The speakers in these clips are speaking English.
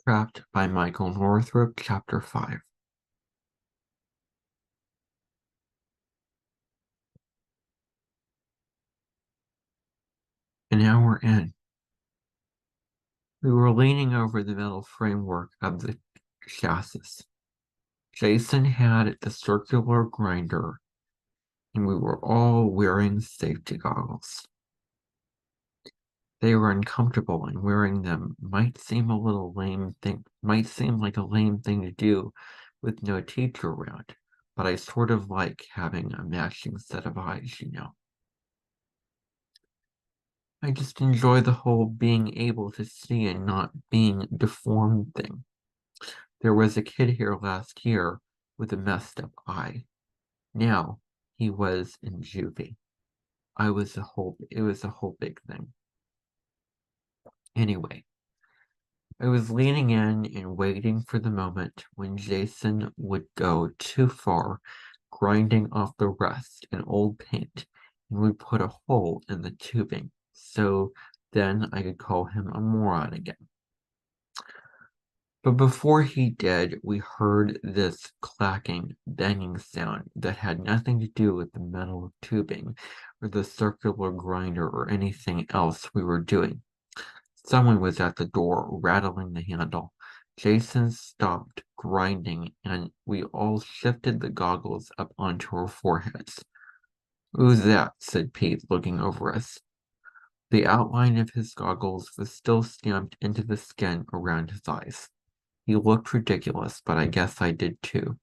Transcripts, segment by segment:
Trapped by Michael Northrop, Chapter 5. An hour in, we were leaning over the metal framework of the chassis. Jason had the circular grinder, and we were all wearing safety goggles. They were uncomfortable, and wearing them might seem like a lame thing to do with no teacher around, but I sort of like having a matching set of eyes. I just enjoy the whole being able to see and not being deformed thing. There was a kid here last year with a messed up eye. Now he was in juvie. It was a whole big thing. Anyway, I was leaning in and waiting for the moment when Jason would go too far, grinding off the rust and old paint, and would put a hole in the tubing, so then I could call him a moron again. But before he did, we heard this clacking, banging sound that had nothing to do with the metal tubing or the circular grinder or anything else we were doing. Someone was at the door, rattling the handle. Jason stopped grinding, and we all shifted the goggles up onto our foreheads. "Who's that?" said Pete, looking over us. The outline of his goggles was still stamped into the skin around his eyes. He looked ridiculous, but I guess I did too.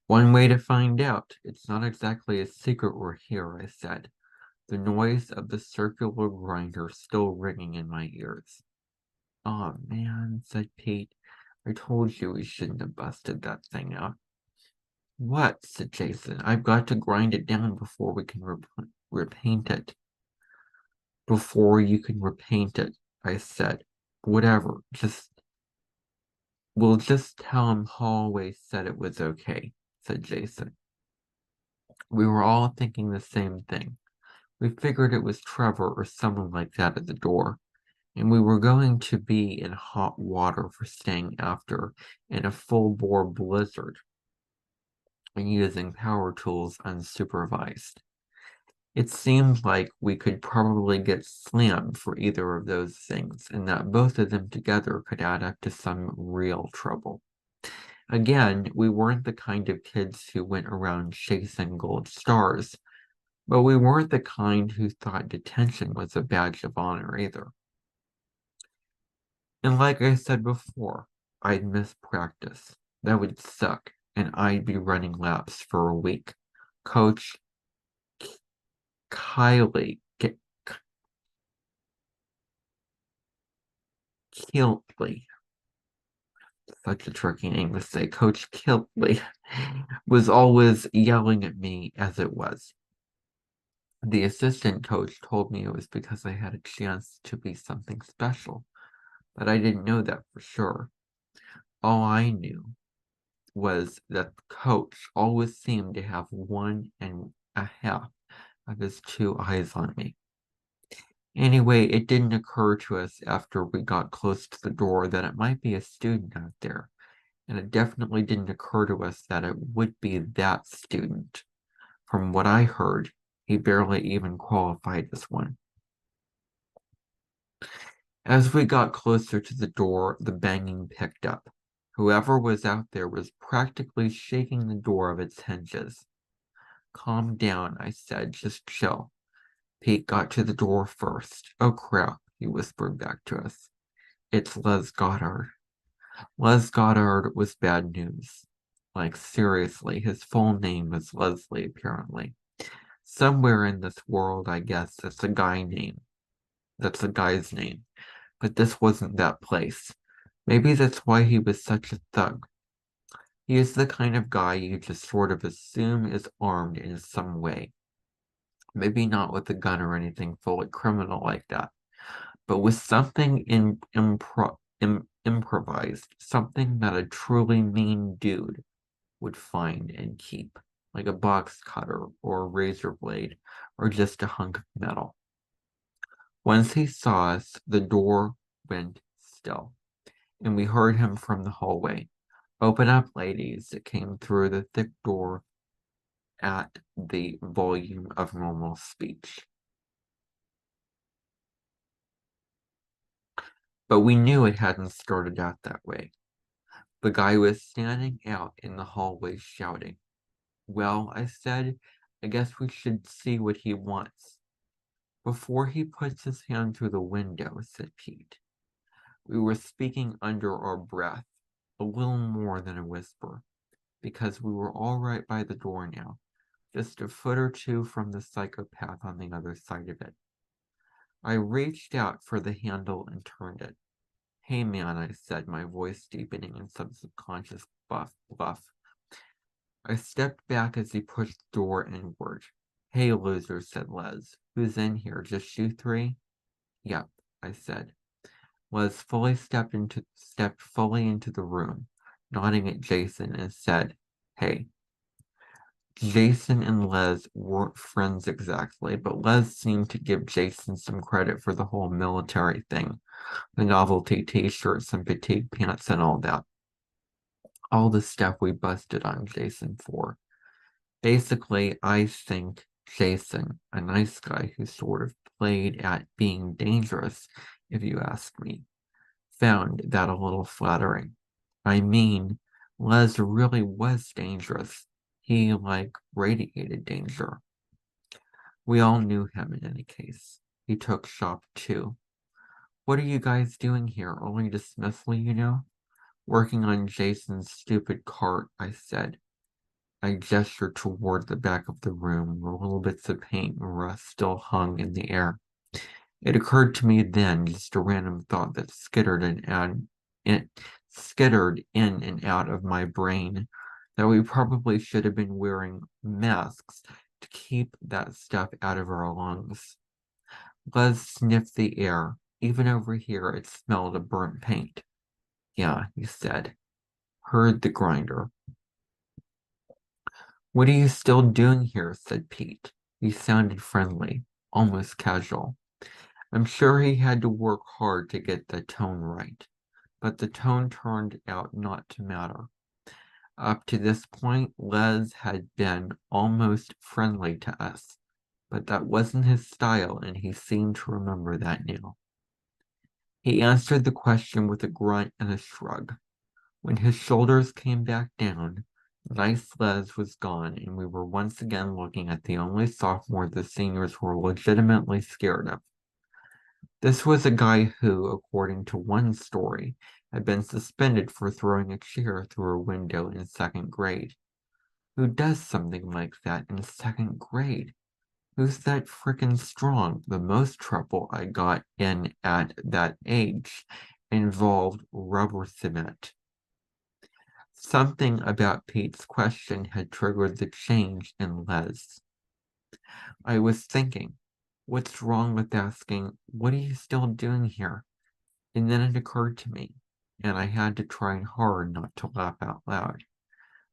"One way to find out. It's not exactly a secret we're here," I said, the noise of the circular grinder still ringing in my ears. "Aw, man," said Pete. "I told you we shouldn't have busted that thing out." "What?" said Jason. "I've got to grind it down before we can repaint it." "Before you can repaint it," I said. "Whatever, we'll just tell him Holloway said it was okay," said Jason. We were all thinking the same thing. We figured it was Trevor or someone like that at the door, and we were going to be in hot water for staying after in a full-bore blizzard and using power tools unsupervised. It seemed like we could probably get slammed for either of those things, and that both of them together could add up to some real trouble. Again, we weren't the kind of kids who went around chasing gold stars, but we weren't the kind who thought detention was a badge of honor either. And like I said before, I'd miss practice. That would suck, and I'd be running laps for a week. Coach Kylie Kiltley, such a tricky name to say, Coach Kiltley, was always yelling at me as it was. The assistant coach told me it was because I had a chance to be something special, but I didn't know that for sure. All I knew was that the coach always seemed to have 1.5 of his 2 eyes on me. Anyway, it didn't occur to us after we got close to the door that it might be a student out there, and it definitely didn't occur to us that it would be that student. From what I heard, he barely even qualified as one. As we got closer to the door, the banging picked up. Whoever was out there was practically shaking the door of its hinges. "Calm down," I said. "Just chill." Pete got to the door first. "Oh crap," he whispered back to us. "It's Les Goddard." Les Goddard was bad news. Like, seriously, his full name was Leslie, apparently. Somewhere in this world, I guess, that's a guy's name. But this wasn't that place. Maybe that's why he was such a thug. He is the kind of guy you just sort of assume is armed in some way. Maybe not with a gun or anything fully criminal like that, but with something improvised, something that a truly mean dude would find and keep, like a box cutter or a razor blade or just a hunk of metal. Once he saw us, the door went still. and we heard him from the hallway. "Open up, ladies," it came through the thick door at the volume of normal speech. But we knew it hadn't started out that way. The guy was standing out in the hallway shouting. "Well," I said, "I guess we should see what he wants." "Before he puts his hand through the window," said Pete. We were speaking under our breath, a little more than a whisper, because we were all right by the door now, just a foot or two from the psychopath on the other side of it. I reached out for the handle and turned it. "Hey man," I said, my voice deepening in some subconscious bluff. I stepped back as he pushed the door inward. "Hey loser," said Les. "Who's in here? Just you three?" "Yep," I said. Les stepped fully into the room, nodding at Jason, and said, "Hey." Jason and Les weren't friends exactly, but Les seemed to give Jason some credit for the whole military thing, the novelty t-shirts and fatigue pants and all that. All the stuff we busted on Jason for. Basically, I think Jason, a nice guy who sort of played at being dangerous, if you ask me, found that a little flattering. I mean, Les really was dangerous. He, radiated danger. We all knew him in any case. He took shop too. "What are you guys doing here? Early dismissal, you know?" "Working on Jason's stupid cart," I said. I gestured toward the back of the room where little bits of paint and rust still hung in the air. It occurred to me then, just a random thought that skittered in and out of my brain, that we probably should have been wearing masks to keep that stuff out of our lungs. Les sniffed the air. "Even over here it smelled of burnt paint." "Yeah," he said. "Heard the grinder." "What are you still doing here?" said Pete. He sounded friendly, almost casual. I'm sure he had to work hard to get the tone right, but the tone turned out not to matter. Up to this point, Les had been almost friendly to us, but that wasn't his style, and he seemed to remember that now. He answered the question with a grunt and a shrug. When his shoulders came back down, nice Les was gone, and we were once again looking at the only sophomore the seniors were legitimately scared of. This was a guy who, according to one story, had been suspended for throwing a chair through a window in second grade. Who does something like that in second grade? Who's that frickin' strong? The most trouble I got in at that age involved rubber cement. Something about Pete's question had triggered the change in Les. I was thinking, what's wrong with asking, "What are you still doing here?" And then it occurred to me, and I had to try hard not to laugh out loud.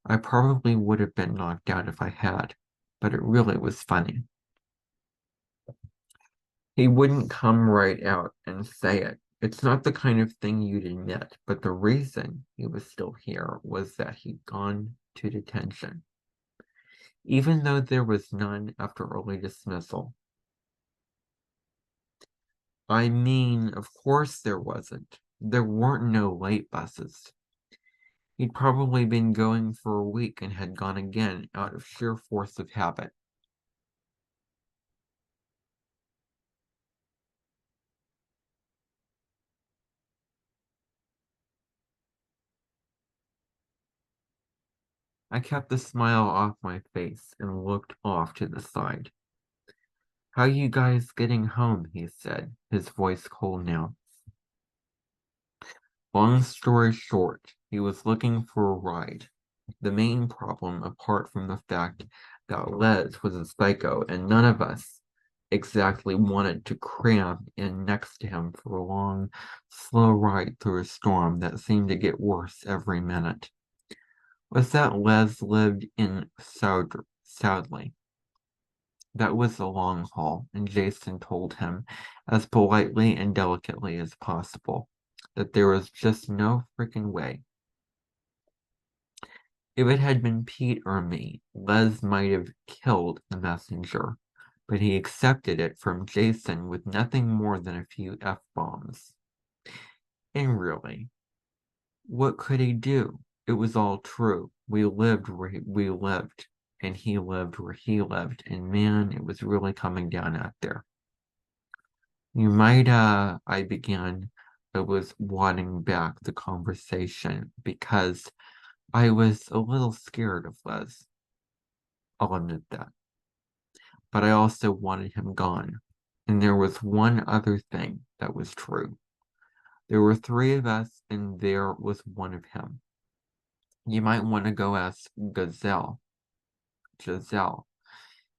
I probably would have been knocked out if I had, but it really was funny. He wouldn't come right out and say it. It's not the kind of thing you'd admit, but the reason he was still here was that he'd gone to detention, even though there was none after early dismissal. I mean, of course there wasn't. There weren't no late buses. He'd probably been going for a week and had gone again out of sheer force of habit. I kept the smile off my face and looked off to the side. "How you guys getting home?" he said, his voice cold now. Long story short, he was looking for a ride. The main problem, apart from the fact that Les was a psycho and none of us exactly wanted to cram in next to him for a long, slow ride through a storm that seemed to get worse every minute, was that Les lived in Soudly. That was the long haul, and Jason told him as politely and delicately as possible. that there was just no freaking way. If it had been Pete or me, Les might have killed the messenger, but he accepted it from Jason with nothing more than a few F-bombs. And really, what could he do? It was all true. We lived where we lived, and he lived where he lived, and man, it was really coming down out there. You might, I began, I was wanting back the conversation because I was a little scared of Les. I'll admit that. But I also wanted him gone. And there was one other thing that was true. There were three of us, and there was one of him. You might want to go ask Giselle.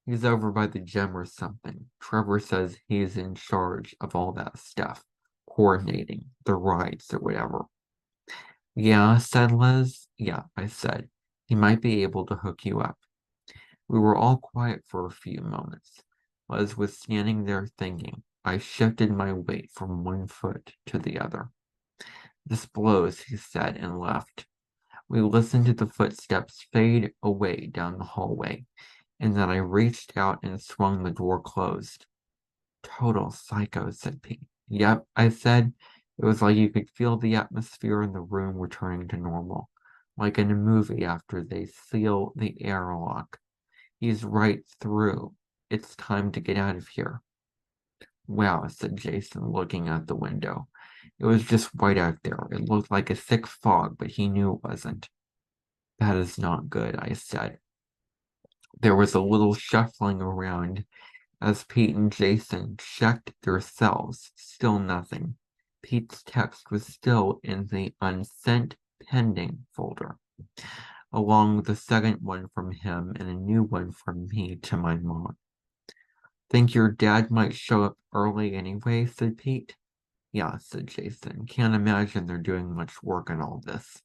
He's over by the gym or something. Trevor says he's in charge of all that stuff, coordinating the rides or whatever. Yeah, said Liz. Yeah, I said. He might be able to hook you up. We were all quiet for a few moments. Liz was standing there thinking. I shifted my weight from one foot to the other. This blows, he said, and left. We listened to the footsteps fade away down the hallway, and then I reached out and swung the door closed. Total psycho, said Pete. Yep, I said. It was like you could feel the atmosphere in the room returning to normal, like in a movie after they seal the airlock. He's right through. It's time to get out of here. Wow, said Jason, looking out the window. It was just white out there. It looked like a thick fog, but he knew it wasn't. That is not good, I said. There was a little shuffling around as Pete and Jason checked their cells. Still nothing. Pete's text was still in the unsent pending folder, along with a second one from him and a new one from me to my mom. Think your dad might show up early anyway, said Pete. Yeah, said Jason. Can't imagine they're doing much work on all this.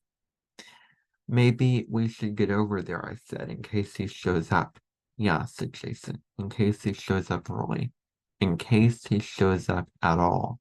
Maybe we should get over there, I said, in case he shows up. Yeah, said Jason, in case he shows up early. In case he shows up at all.